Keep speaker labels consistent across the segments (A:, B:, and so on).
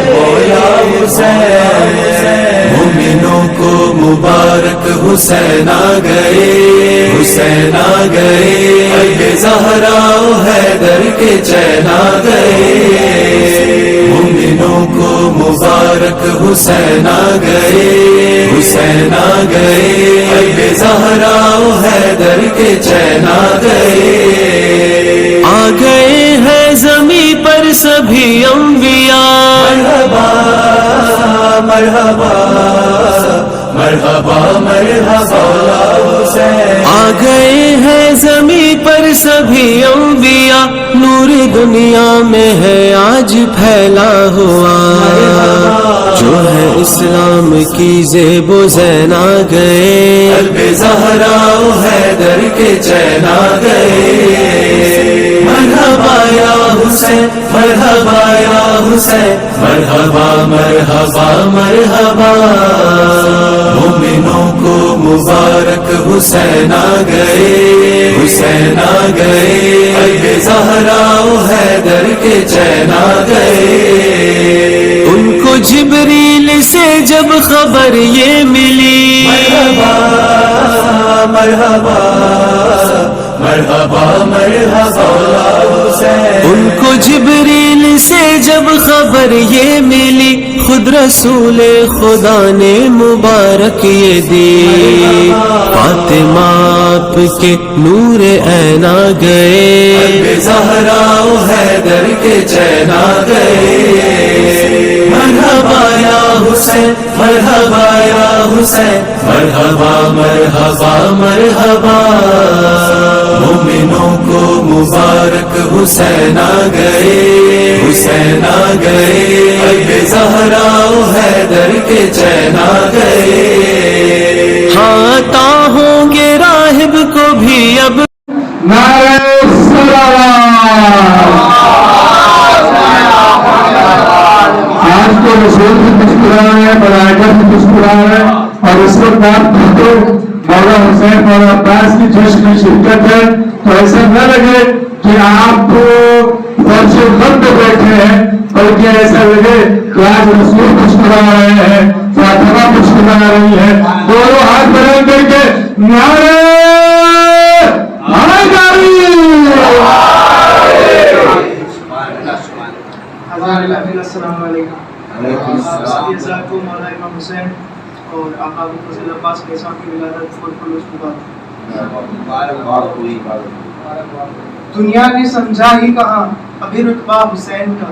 A: مولا حسین، مومنوں کو مبارک حسین آ گئے، حسین آ گئے، زہرا و حیدر کے چین آ گئے، مومنوں کو مبارک حسین آ گئے، حسین آ گئے، زہرا و حیدر کے چین آ گئے، آ گئے ہیں زمین پر سبھی انبیاء، مرحبا مرحبا مرحبا مرحبا حسین، آ گئے ہیں زمین پر سبھی انبیاء، نور دنیا میں ہے آج پھیلا ہوا، جو ہے اسلام کی زیب و زین آ گئے، قلب زہرا و حیدر کے چین آ گئے، مرحبا یا حسین، مرحبا یا حسین، مرحبا مرحبا مرحبا، مومنوں کو مبارک حسین آ گئے، حسین آ گئے، زہرا و حیدر کے چین آ گئے، ان کو جبریل سے جب خبر یہ ملی، مرحبا مرحبا مرحبا مرحبا حسین، ان کو جبریل سے جب خبر یہ ملی، خود رسول خدا نے مبارک یہ دی، فاطمہ آپ کے نور عین آ گئے، زہرا و حیدر کے چین آ گئے، مرحبا یا حسین، مرحبا یا حسین، مرحبا مرحبا مرحبا، مومنوں کو مبارک حسین آ گئے، حسین آ گئے، زہرا و حیدر کے چین آ گئے، ہاں عطا ہوں گے راہب کو بھی اب
B: نعرہ آج تو رسول بھی مسکرا رہے ہیں، ملائکہ بھی مسکرا رہے ہیں، اور اس وقت آپ تو مولا حسین مولا عباس کی جشن میں شرکت ہے، تو ایسا نہ لگے کہ آپ فرش غم پہ بیٹھے ہیں، بلکہ ایسا لگے کہ آج رسول مسکرا رہے ہیں، فاطمہ مسکرا رہی ہے، دونوں ہاتھ بلند کر کے نعرہ
C: السلام علیکم، مولا امام حسین اور آقا ابو فضل عباس کے صاحب کی ولادت دنیا نے سمجھا ہی کہاں ابھی رتبہ حسین کا،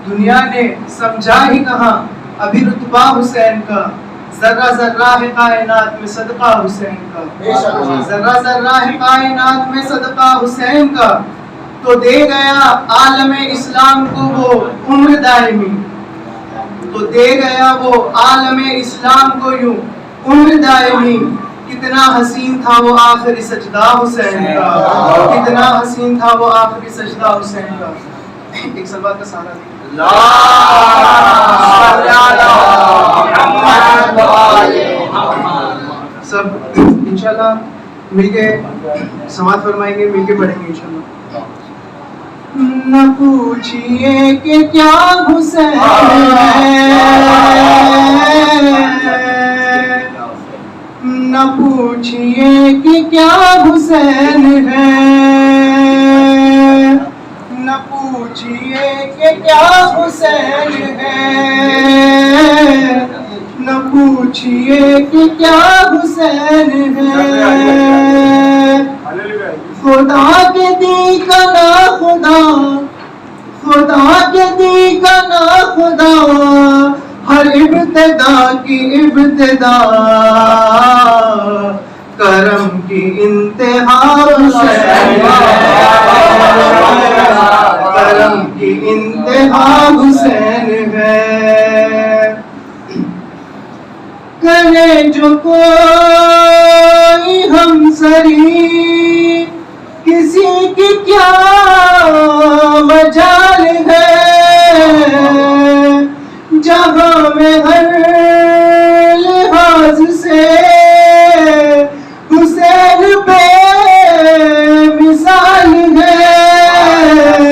C: دنیا نے سمجھا ہی کہاں ابھی رتبہ حسین کا، ذرہ ذرہ ہے کائنات میں صدقہ حسین کا، ذرہ ذرہ ہے کائنات میں صدقہ حسین کا، تو دے گیا عالم اسلام کو وہ عمر دائمی، تو دے گیا وہ عالم اسلام کو یوں عمر دائمی، کتنا حسین تھا وہ آخری سجدہ حسین کا، کتنا حسین تھا وہ آخری سجدہ حسین کا، ایک سلوات کا سہارا دیں، سب انشاءاللہ مل کے سماعت فرمائیں گے، مل کے پڑھیں گے انشاءاللہ۔ نہ پوچھئے کہ کیا حسین ہے، نہ پوچھئے کہ کیا حسین ہے، نہ پوچھئے کہ کیا حسین ہے، نہ پوچھئے کہ کیا حسین ہے، خدا کے دی کا نا خدا، خدا کے دی کا نا خدا، ہر ابتدا کی ابتدا، کرم کی انتہا حسین، کرم کی انتہا حسین ہے، کرے جو کوئی ہم سری کسی کی کیا مجال ہے، جہاں میں ہر لحاظ سے حسین بے مثال ہے،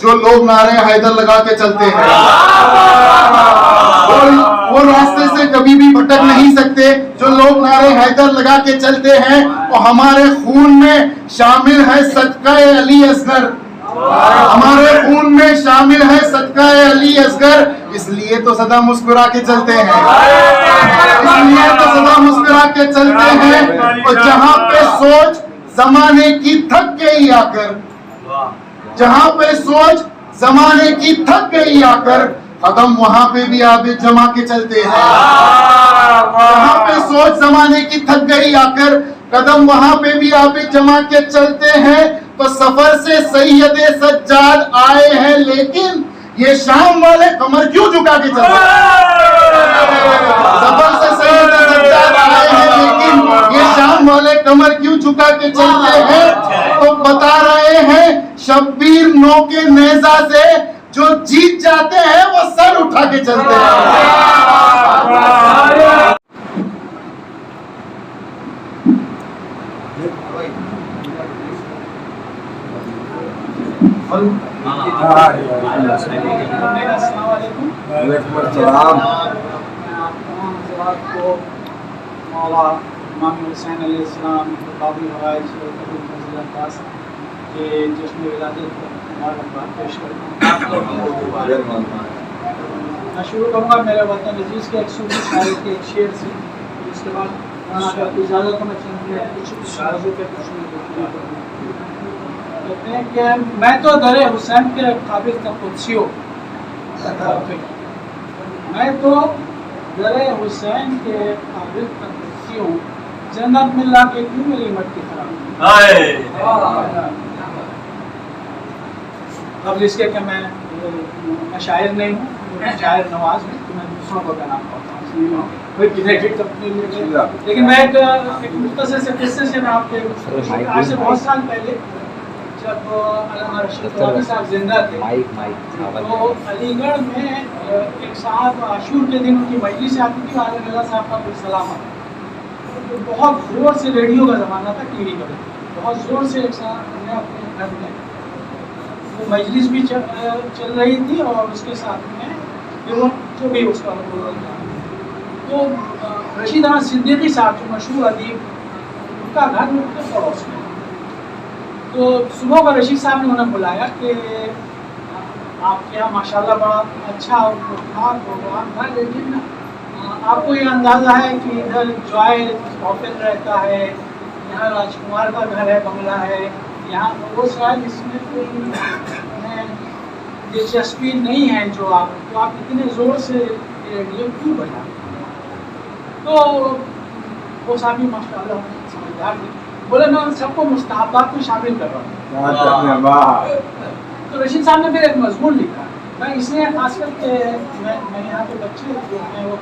D: جو لوگ نعرے حیدر لگا کے چلتے ہیں، وہ راستے سے کبھی بھی بھٹک نہیں سکتے. جو لوگ نعرے حیدر لگا کے چلتے ہیں وہ ہمارے خون میں شامل ہے صدقہ علی اصغر، ہمارے خون میں شامل ہے صدقہ علی اصغر. اس لیے تو سدا مسکرا کے چلتے ہیں، اس لیے تو سدا مسکرا کے چلتے ہیں. اور جہاں پہ سوچ زمانے کی تھک گئی آ کر، جہاں پہ سوچ زمانے کی تھک گئی آ کر، قدم وہاں پہ بھی عابد جما کے چلتے ہیں. جہاں پہ سوچ زمانے کی تھک گئی آ کر، قدم وہاں پہ بھی عابد جما کے چلتے ہیں. تو سفر سے سید سجاد آئے ہیں، لیکن یہ شام والے کمر کیوں جھکا کے چلتے ہیں؟ سفر سے سید سجاد آئے ہیں، لیکن یہ شام والے کمر کیوں جھکا کے چلتے ہیں؟ تو بتا رہے ہیں شبیر نو کے نیزہ سے جو جیت جاتے ہیں وہ سر اٹھا کے چلتے ہیں.
C: السلام علیکم.
E: وعلیکم السلام.
C: تمام حضرات کو مولا امام حسین علیہ السلام بابی حوائج فضل عباس کے جشن ولادت کو مبارکباد پیش کرتا ہوں. میں شروع کروں گا میرے وطن عزیز کے ایک صوفی شاعری کے ایک شعر سے، اس کے بعد اجازت میں چند کچھ موضوع پہ کہتے ہیں کہ میں تو در حسین کے قابل قدسی ہوں، میں تو در حسین کے قابل قدسی ہوں، جنت ملا کے کیوں میری مٹی خراب. قبل اس کے کہ میں شاعر نہیں ہوں، میں شاعر نواز ہوں، تو میں دوسروں کو کہنا پڑتا ہوں، کوئی کریڈٹ اپنے لیے. لیکن میں ایک مختصر سے قصے سے میں آپ کے آج سے بہت سال پہلے جب علامہ رشید غلامی صاحب زندہ تھے تو علی گڑھ میں ایک صاحب عاشور کے دن ان کی مجلس سے آتی تھی، عالم اللہ صاحب کا کوئی سلام آتا. بہت زور سے ریڈیو کا زمانہ تھا، ٹی وی کا، بہت زور سے ایک صاحب نے اپنے گھر میں وہ مجلس بھی چل رہی تھی اور اس کے ساتھ میں جو بھی اس کا تو رشید احمد صدیقی صاحب جو مشہور ادیب، ان کا گھر ان کے پڑوس میں. تو صبح کو رشید صاحب نے انہیں بلایا کہ آپ کے یہاں ماشاءاللہ بڑا اچھا اور پرخاک پروگرام تھا، لیکن آپ کو یہ اندازہ ہے کہ ادھر جوائے اوپن رہتا ہے، یہاں راجکمار کا گھر ہے، بنگلہ ہے، یہاں وہ شاید اس میں کوئی دلچسپی نہیں ہے جو آپ اتنے زور سے ریڈیو کیوں بجا. تو وہ صاحب ماشاءاللہ سمجھدار تھے، بولے میں ان سب کو مستحبات میں شامل کر رہا ہوں. تو رشید صاحب نے پھر ایک مضمون لکھا. میں اس لیے خاص کر کے میں یہاں کے بچے جو ہیں وہ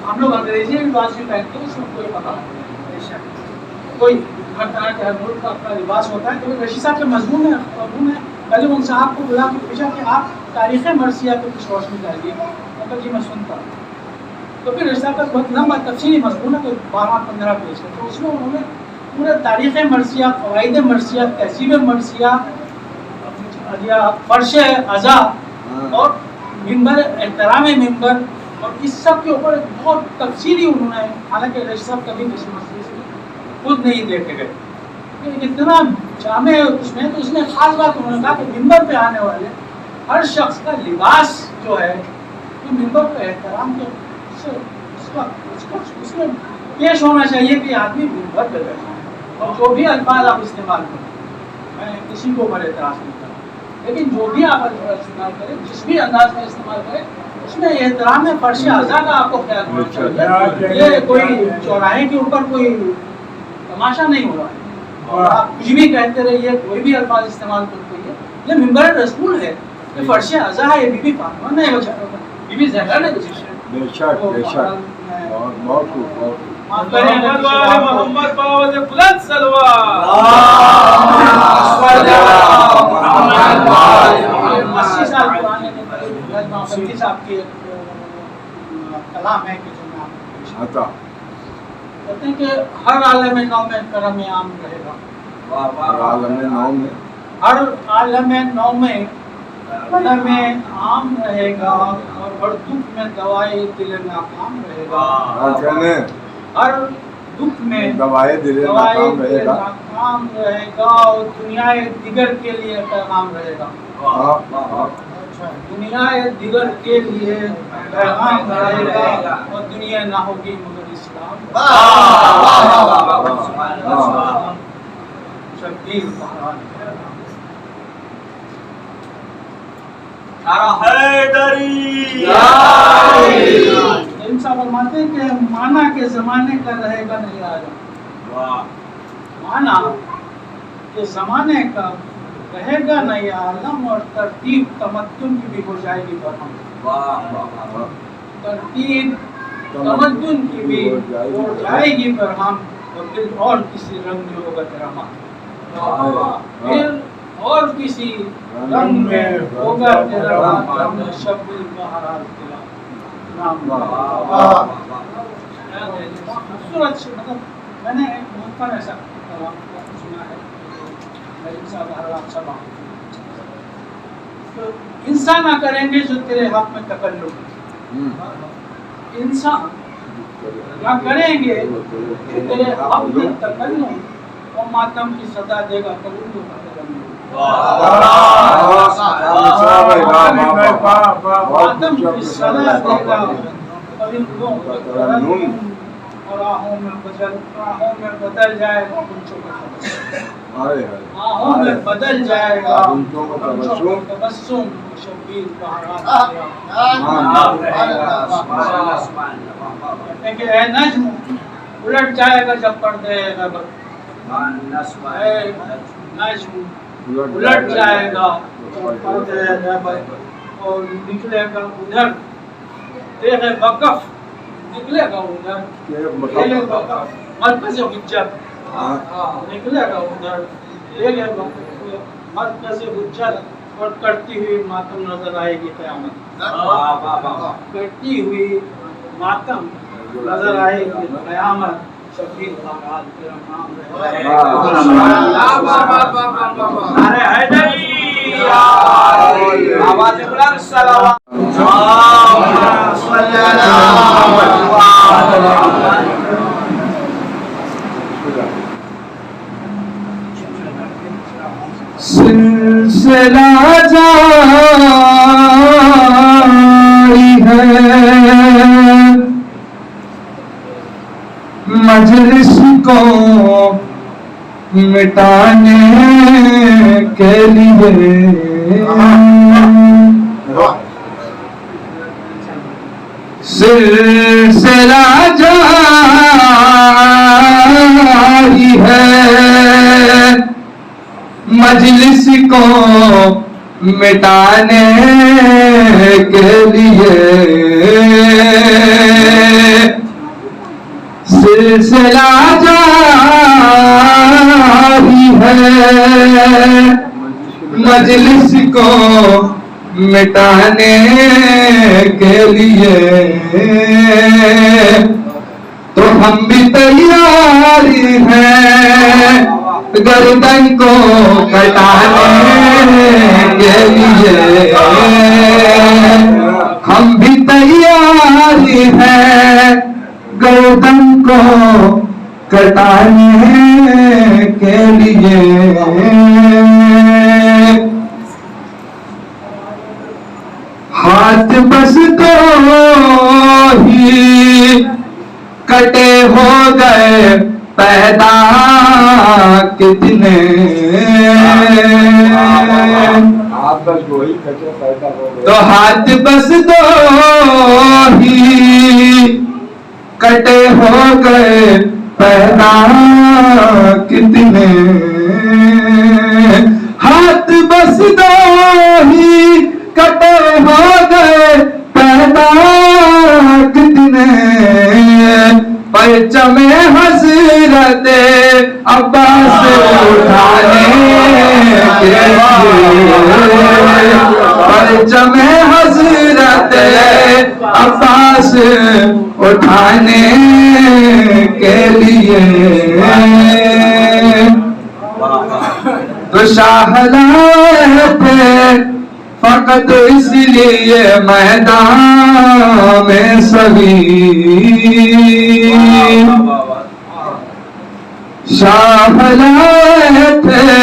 C: ہم لوگ انگریزی لباس بھی پہنتے ہیں، اس میں کوئی پتہ نہیں، کوئی ہر طرح کے ہر ملک کا اپنا لباس ہوتا ہے. تو رشید صاحب کے مضمون میں پہلے ان صاحب کو بلا کے پوچھا کہ آپ تاریخ مرثیہ پہ کچھ روشنی ڈالیے. جی میں سنتا ہوں. تو پھر رشید صاحب کا بہت لمبا تفصیلی مضمون ہے، تو 12-15 پیج کا. تو اس میں انہوں نے پورے تاریخ مرثیہ، فوائد مرثیہ، تہذیب مرثیہ یا فرش عزا اور ممبر، احترام ممبر، اور اس سب کے اوپر بہت تفصیلی انہوں نے، حالانکہ رشید صاحب کبھی کسی مسئلے سے خود نہیں دیکھے گئے، اتنا جامع اس میں. تو اس میں خاص بات انہوں نے کہا کہ ممبر پہ آنے والے ہر شخص کا لباس جو ہے وہ ممبر پہ احترام کے اس میں پیش ہونا چاہیے کہ آدمی ممبر پہ بیٹھا ہے، اور جو بھی الفاظ آپ استعمال کریں، میں کسی کو بڑے اعتراض نہیں کرتا، لیکن جو بھی آپ استعمال کریں، جس بھی انداز میں استعمال کریں، اس میں احترام فرش اعضاء کا آپ کو خیال رکھنا چاہیے. یہ کوئی چوراہے کے اوپر کوئی تماشا نہیں ہو رہا ہے، اور آپ کچھ بھی کہتے رہیے، کوئی بھی الفاظ استعمال کرتے رہیے. یہ ممبر رسول ہے، یہ فرش اعضاء ہے. یہ بی بی فاطمہ نے، بی بی زہرا نے گزشتہ
E: بے شک بے شک، بہت خوب.
C: محمد باوز بلند سلوات. 80 سال پرانے صدیقی صاحب کے کلام ہے کہ جو میں آپ کو کہتے ہیں کہ ہر عالم نو میں کرم عام رہے گا.
E: ہر عالم نو میں،
C: ہر عالم نو میں میں عام رہے گا اور ہر دکھ میں دوائی دل ناکام رہے گا. ہر دکھ میں
E: دوائی دل ناکام رہے گا
C: اور دنیا دیگر کے لیے پیغام رہے گا. دنیا دیگر کے لیے پیغام رہے گا اور دنیا نہ ہوگی مگر اسلام. شبیر بہرحال انسان فرماتے ہیں کہ مانا کے زمانے کا رہے گا نہیں آئے گا. مانا کے زمانے کا رہے گا نہیں عالم اور ترتیب تمدن کی بھی ہو جائے گی برہم. ترتیب تمدن کی بھی ہو جائے گی برہم اور پھر اور کسی رنگ میں ہوگا تیرا ماں. پھر اور کسی رنگ میں ہوگا تیرا ماتم. شبیر بہرحال تیرا نام. خوبصورت سے مطلب میں نے ایک بہت پر ایسا سنا ہے. انسان نہ کریں گے جو تیرے حق میں تکلم. انسان نہ کریں گے جو تیرے حق میں تکلم اور ماتم کی صدا دے گا تکلم. ماتم کی صدا دے گا راہوں میں بدل جائے گا پنچوں کا راہوں میں بدل جائے گا تبسم. شبیر بہرحال کہتے ہیں کہ اے نجم الٹ جائے گا جب پردے غیبت. اے نجم الٹ جائے گا پردے غیبت اور نکلے گا ادھر دیکھ وقف. نکلے گا ادھر مرکز حجت. نکلے گا ادھر دیکھے گا مرکز حجت اور کرتی ہوئی ماتم نظر آئے گی قیامت. کرتی ہوئی ماتم نظر آئے گی قیامت. شبیر بہرحال تیرا نام رہے گا. نعرہ حیدری. آواز بلند صلوات.
B: سلسلہ جاری ہے مجلس کو مٹانے کے لیے. سلسلہ جاری ہے مجلس کو مٹانے کے لیے. سلسلہ جاری ہے مجلس کو مٹانے کے لیے. تو ہم بھی تیار ہیں گردن کو کٹانے کے لیے. ہم بھی تیار ہیں گردن کو کٹانے کے لیے. ہاتھ بس تو ہی کٹے ہو گئے پیدا کتنے. تو ہاتھ بس دو ہی کٹے ہو گئے پیدا کتنے. ہاتھ بس دو ہی کٹے ہو گئے پیدا کتنے. پرچم حضرت عباس اٹھانے کے لیے. پرچم حضرت عباس اٹھانے کے لیے. تو شاہ لائے تھے فقط اس لیے میدان میں صغیر شاہ لائے تھے،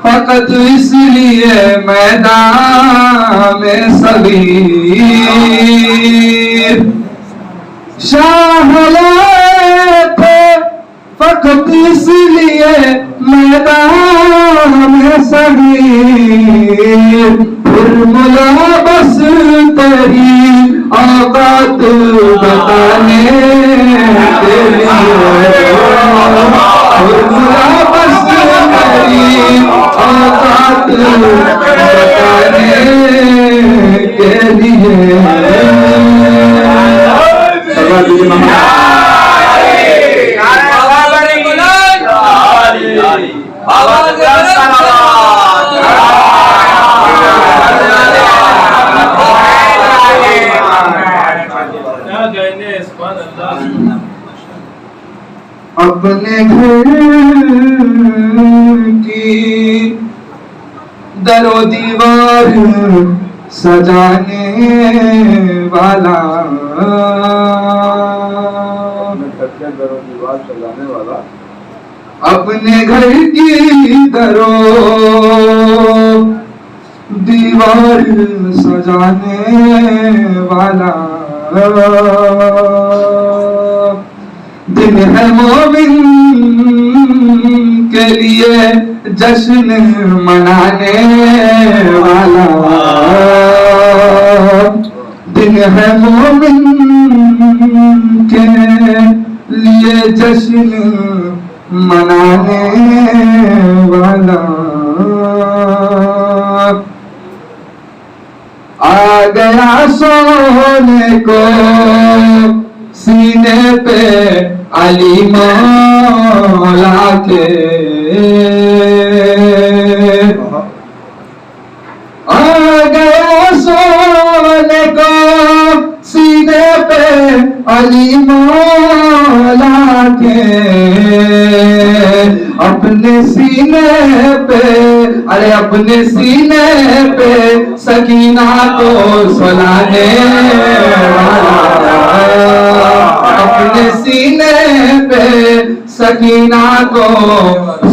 B: فقط اس لیے میدان میں صغیر شاہ لائے تھے، فقط اس لیے میدان میں صغیر پھر ملا بس تیری اوقات بتانے کے لیے پھر ملا بس تیری اوقات بتانے کے لیے اپنے گھر کی در و دیوار سجانے والا اپنے گھر کی در و دیوار سجانے والا دن ہے مومن کے لیے جشن منانے والا دن ہے مومن کے لیے جشن منانے والا آ گیا سونے کو سینے پہ علی مولا کے آ گیا سونے کو سینے پہ علی مولا کے اپنے سینے پہ ارے اپنے سینے پہ سکینہ کو سلانے والا اپنے سینے پہ سکینہ کو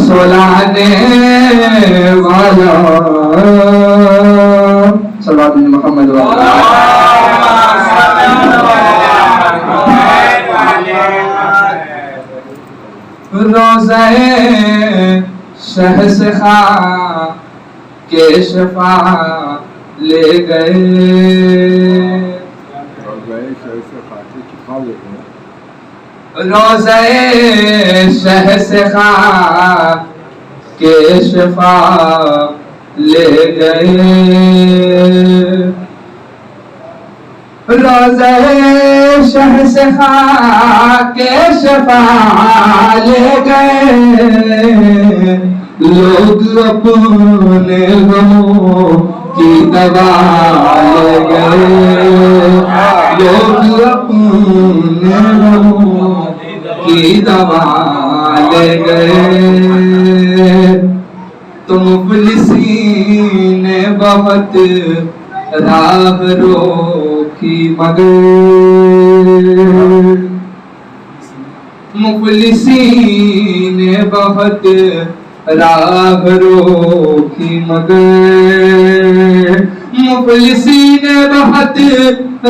B: سلانے والا صلوات محمد روزہ شہ سے خواہ کے شفا لے گئے روزہ شہ سے خواہ کے شفا لے گئے روزہ شہ سے خواہ کے شفا لے گئے لوگ اپنے غموں کی دوا لے گئے لوگ اپنے غموں کی دوا لے گئے تو مفلسین نے بہت راہ روکی مگر مفلسین نے بہت راہ روکی مگر مفلسین نے بہت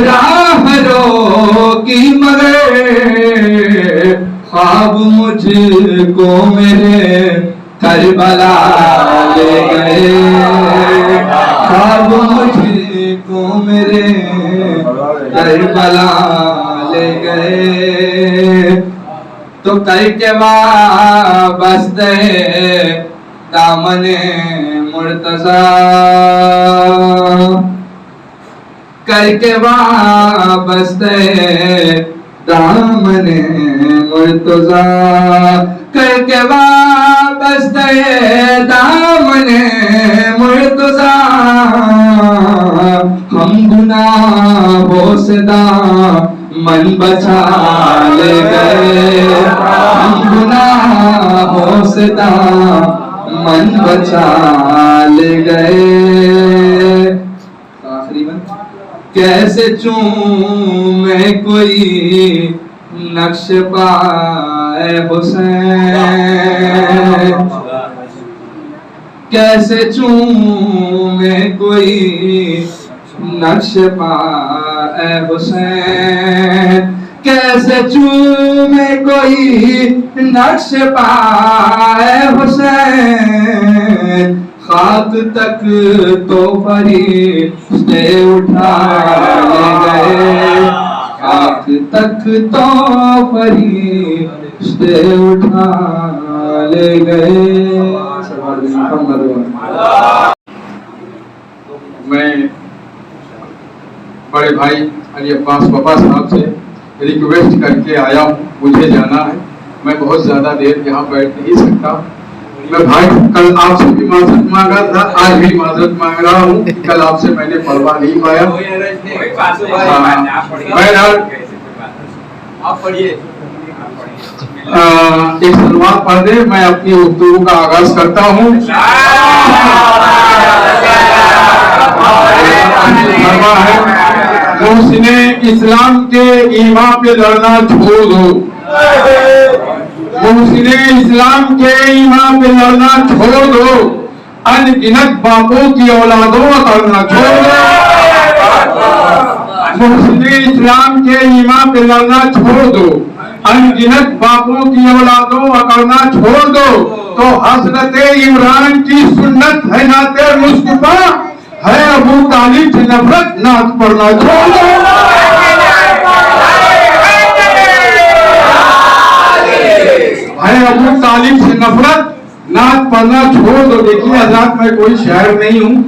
B: راہ روکی مگر خواب مجھ کو میرے کربلا لے گئے خواب مجھ کو میرے کربلا لے گئے تو کر کے وابستہ دامن مرتضی کر کے وابستہ دامن مرتضی کر کے وابستہ دامن مرتضی ہم گناہوں سے دامن بچا لے گئے ہم گناہوں سے دامن بچا لے گئے کیسے چومے کوئی نقش پائے حسین، کیسے چومے کوئی نقش پائے حسین، کیسے چومے کوئی نقش پائے حسین، خاک تک تو فرشتے اٹھا لے گئے، خاک تک تو فرشتے اٹھا لے گئے۔ میں بڑے بھائی علی عباس پپا صاحب سے ریکویسٹ کر کے آیا ہوں، مجھے جانا ہے، میں بہت زیادہ دیر یہاں بیٹھ نہیں سکتا۔ میں بھائی کل آپ سے بھی معذرت مانگا تھا، آج بھی معذرت مانگ رہا ہوں، کل آپ سے میں نے پڑھوا نہیں پایا۔ ایک سلوات پڑھ دے، میں اپنی گفتگو کا آغاز کرتا ہوں۔ محسن اسلام کے ایمان پہ لڑنا چھوڑ دو، محسن اسلام کے ایمان پہ لڑنا چھوڑ دو، ان گنت باپوں کی اولادوں کرنا چھوڑ دو، محسن اسلام کے ایمان پہ لڑنا چھوڑ دو، ان گنت باپوں کی اولادوں کرنا چھوڑ دو، تو حضرت عمران کی سنت ہے نعت مصطفیٰ، ہے ابو طالب سے نفرت نعت پڑھنا چھوڑ دو۔ ہے ابو طالب سے نفرت نعت پڑھنا چھوڑ دو۔ دیکھیے حضرات، میں کوئی شاعر نہیں ہوں،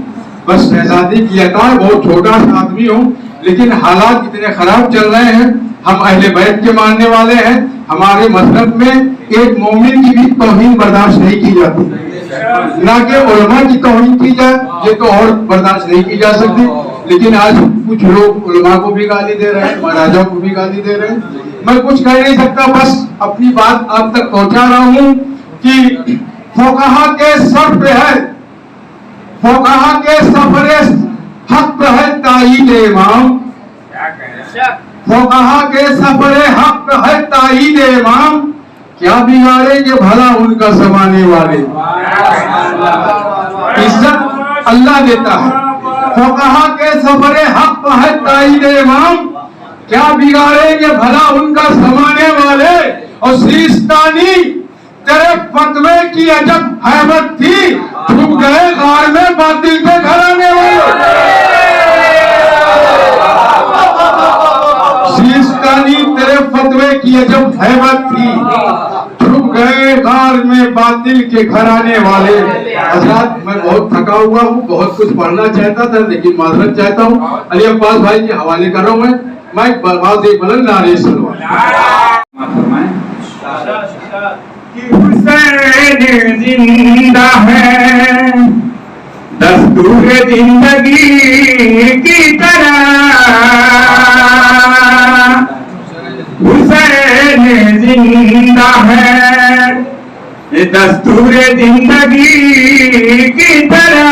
B: بس شہزادی کی عطا، بہت چھوٹا سا آدمی ہوں، لیکن حالات اتنے خراب چل رہے ہیں۔ ہم اہل بیت کے ماننے والے ہیں، ہمارے مذہب میں ایک مومن کی بھی توہین برداشت نہیں کی جاتی، نہ کہ علماء کی توہین کی جائے، یہ تو اور برداشت نہیں کی جا سکتی۔ لیکن آج کچھ لوگ علماء کو بھی گالی دے رہے ہیں، مہاراجاؤں کو بھی گالی دے رہے ہیں۔ میں کچھ کہہ نہیں سکتا، بس اپنی بات آپ تک پہنچا رہا ہوں کہ فقہا کے سر پہ ہے، فقہا کے سفر حق پہ ہے تائید امام، فقہا کے سفر حق پہ ہے تائید امام، کیا بگاڑیں گے بھلا ان کا زمانے والے۔ عزت اللہ دیتا ہے، فقہا کے سفر حق پہ ہے تائید امام، کیا بگاڑیں گے بھلا ان کا زمانے والے۔ اور سیستانی تیرے فتوے کی عجب حیبت تھی، چھپ گئے غار میں باطل کے گھرانے والے۔ سیستانی تیرے فتوے کی عجب حیبت تھی، چھپ گئے غار میں باطل کے گھرانے والے۔ حضرات، میں بہت تھکا ہوا ہوں، بہت کچھ پڑھنا چاہتا تھا لیکن معذرت چاہتا ہوں۔ علی عباس بھائی کے حوالے کر رہا ہوں میں بلواز بلند نعرے سلوات۔ حسین زندہ ہے دستور زندگی کی طرح، حسین زندہ ہے دستور زندگی کی طرح،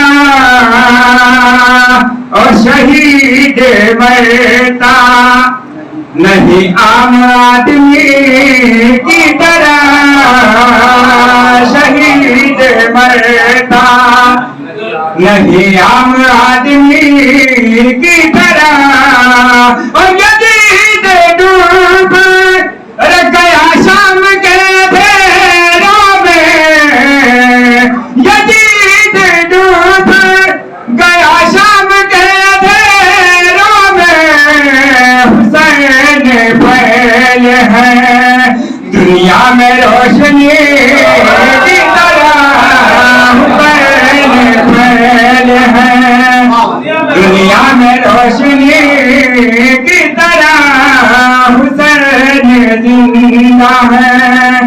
B: اور شہید مرتا نہیں عام آدمی کی طرح، شہید مرتا نہیں عام آدمی کی طرح، اور یزید ڈوب گیا شام کے دھیروں میں، یزید ڈوب گیا شام کے دھیروں میں، حسین پھیل ہے دنیا میں روشنی کی طرح، حسین پھیل ہے دنیا میں روشنی کی طرح، حسین زندہ ہے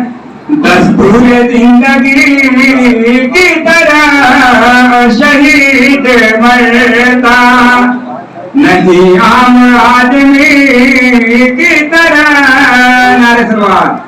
B: دستور زندگی کی طرح، شہید مرتا نہیں عام آدمی کی طرح۔ نعرہ سلوات۔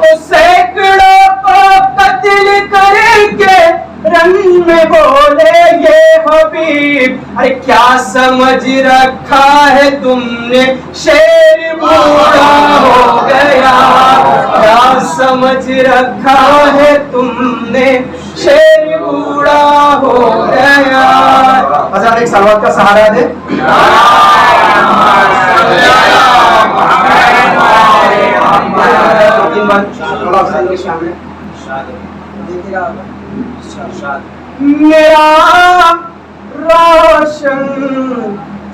F: تو سینکڑوں کو قتل کر کے رنگ میں بولے یہ حبیب ارے کیا سمجھ رکھا ہے تم نے شیر بوڑھا ہو گیا کیا سمجھ رکھا ہے تم نے شیر بوڑھا ہو گیا حضرت ایک سلوات کا سہارا دے میرا روشن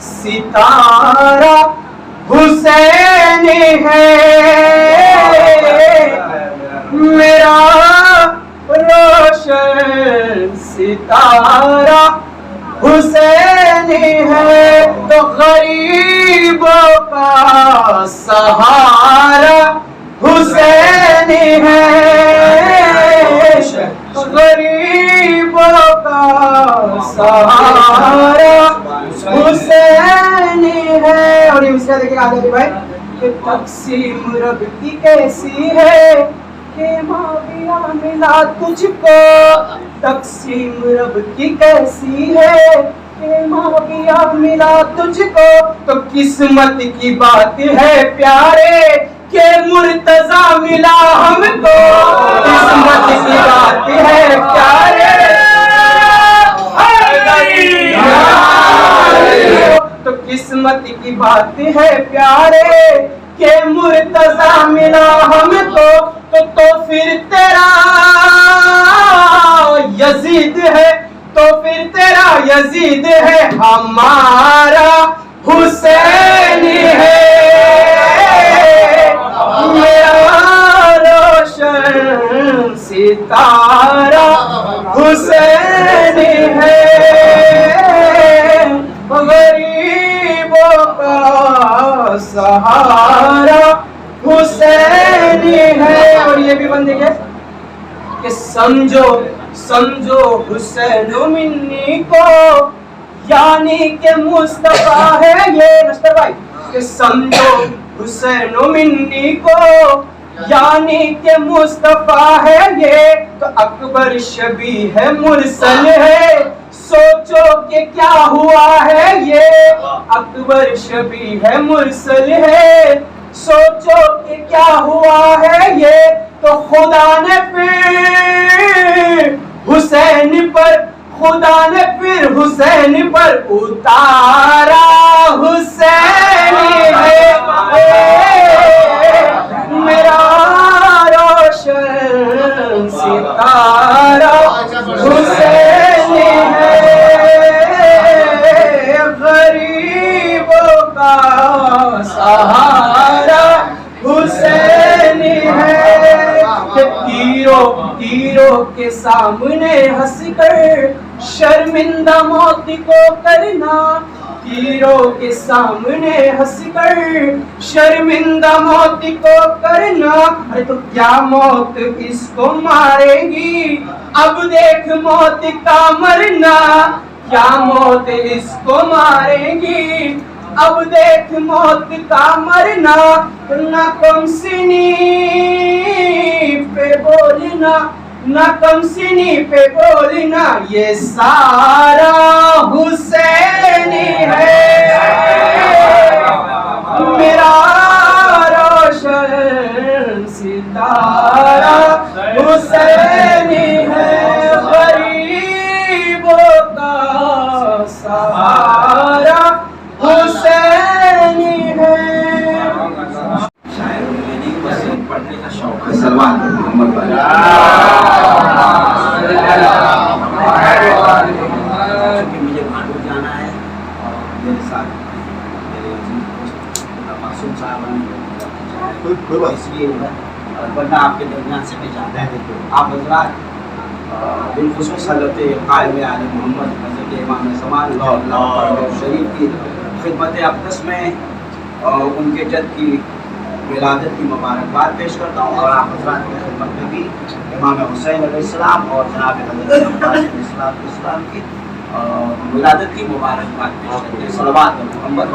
F: ستارہ حسین ہے میرا روشن ستارہ حسین ہے تو غریبوں کا سہارا حسین ہے غریبوں کا سہارا حسین ہے اور یہ مسئلہ دیکھیں آگے بھائی کہ تقسیم رب کی کیسی ہے کہ معاویہ ملا تجھ کو تقسیم رب کی کیسی ہے کہ معاویہ ملا تجھ کو تو قسمت کی بات ہے پیارے کہ مرتضیٰ ملا ہم کو قسمت کی بات ہے پیارے تو قسمت کی بات ہے پیارے کہ مرتضیٰ ملا ہم کو تو پھر تیرا یزید ہے تو پھر تیرا یزید ہے ہمارا حسین ہے میرا روشن ستارہ حسین ہے غریبوں کا سہارا حسین ہے اور یہ بھی بندے کہ سمجھو حسین منی کو یعنی کہ مصطفیٰ ہے یہ نشتر بھائی کہ سمجھو حسین منی کو یعنی کہ مصطفیٰ ہے یہ تو اکبر شبیہ ہے مرسل ہے سوچو کہ کیا ہوا ہے یہ اکبر شبیہ ہے مرسل ہے سوچو کہ کیا ہوا ہے یہ تو خدا نے پھر حسین پر اتارا حسین ہے میرا روشن ستارہ حسین ہے غریبوں کا سہارا حسین ہے کہ تیروں کے سامنے ہنس کر شرمندہ موت کو کرنا تیروں کے سامنے ہنس کر شرمندہ موت کو کرنا ارے تو کیا موت اس کو مارے گی اب دیکھ موت کا مرنا کیا موت اس کو مارے گی اب دیکھ موت کا مرنا نہ کم سنی پہ بولنا نہ کم سنی پہ بولنا یہ سارا حسین ہے میرا روشن ستارہ حسین ہے غریبوں کا سہارا حسین ہے
G: پڑھنے کا شوق ہے سلمان محمد مجھے بھانڈو جانا ہے اور میرے ساتھ میرے معصوم صاحب اس لیے ورنہ آپ کے درمیان سے میں جاتا ہے تو آپ حضرات بالخصوص حضرت قائم عالم محمد حضرت امام زمان اللہ شریف کی خدمت اقدس میں ان کے جد کی ولادت کی مبارکباد پیش کرتا ہوں اور آپ حضرات کی خدمت میں بھی امام حسین علیہ السلام اور جناب حضرت عباس علیہ السلام کی ولادت کی مبارکباد پیش کرتے ہیں صلوات محمد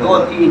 G: 2-3,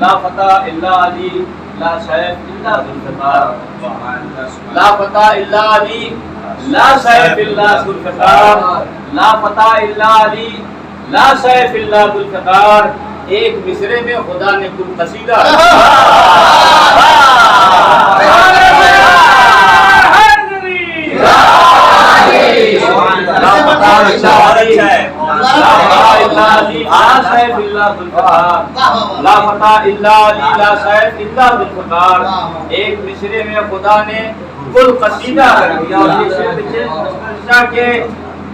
H: لا فتح الا علی لا سیف الا ذوالفقار لا فتح الا علی لا سیف الا ذوالفقار لا فتح الا علی لا سیف الا ذوالفقار. ایک مصرے میں خدا نے کل قصیدہ لا فتح الا علی لا سیف الا ذوالفقار. ایک مصرے میں خدا نے کل قصیدہ رکھ دیا. اور یہ شعر کے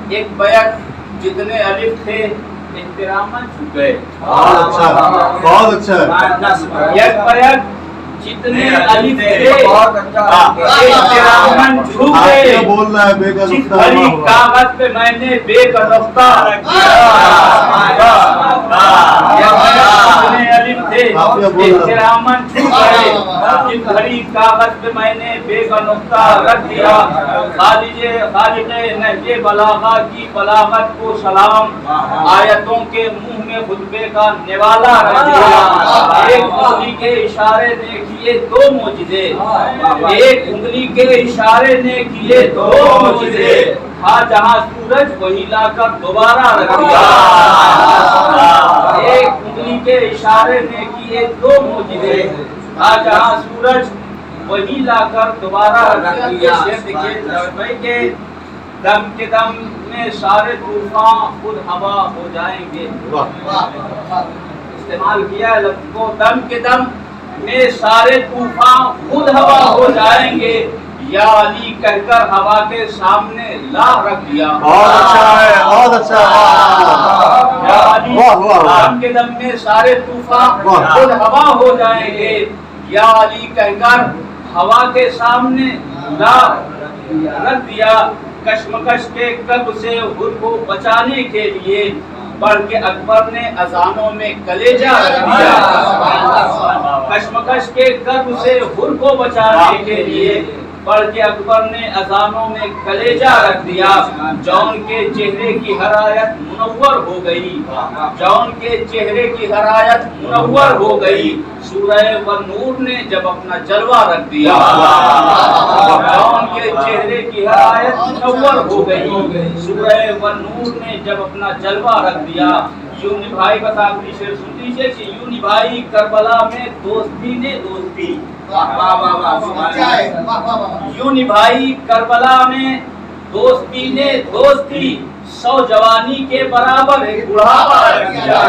H: ایک بیت جتنے الف تھے احتراماً چھپ گئے.
E: بہت اچھا بہت اچھا.
H: ایک بیت جتنے الف تھے احتراماً چھپ گئے.
E: بولنا ہے بے کا
H: جس بھری کاغذ پہ میں نے بے کا نقطہ رکھ دیا. جتنے الف تھے احتراماً چھپ گئے. جس بھری کاغذ پہ میں نے بے کا نقطہ رکھ دیا. خالق نہج بلاغہ کی بلاغت کو سلام. آیتوں کے منہ میں خطبے کا نوالا رکھ دیا. ایک انگلی کے اشارے نے کیے دو معجزے. ایک انگلی کے اشارے نے کیے دو معجزے. تھا جہاں سورج وہی لا کر دوبارہ رکھ دیا. ایک انگلی کے اشارے نے کیے دو معجزے. تھا جہاں سورج وہی لا کر دوبارہ رکھ دیا. کہ دم کے دم میں سارے طوفان خود ہوا ہو جائیں گے. استعمال کیا ہے لفظ کو. دم کے دم میں سارے طوفان خود ہوا ہو جائیں گے. یا علی کہہ کر ہوا کے سامنے لا رکھ دیا.
E: بہت اچھا ہے بہت اچھا.
H: یا علی دم کے دم میں سارے طوفان خود ہوا ہو جائیں گے. یا علی کہہ کر ہوا کے سامنے لا رکھ دیا. کشمکش کے قلب سے خود کو بچانے کے لیے بڑھ کے اکبر نے اذانوں میں کلیجہ رکھ دیا. کشمکش کے قلب سے خود کو بچانے کے لیے بڑھ کے اکبر نے اذانوں میں کلیجہ رکھ دیا. جون کے چہرے کی حرارت منور ہو گئی. جون کے چہرے کی حرارت منور ہو گئی. سورہ والنور نے جب اپنا جلوہ رکھ دیا. جون کے چہرے کی حرارت منور ہو گئی. سورہ والنور نے جب اپنا جلوہ رکھ دیا. یوں نبھائی بس آخری شعر سن لیجیے کہ یوں نبھائی کربلا میں دوستی نے دوستی. یوں نبھائی کربلا میں دوستی نے دوستی. 100 جوانی کے برابر ایک بڑھاپا رکھ دیا.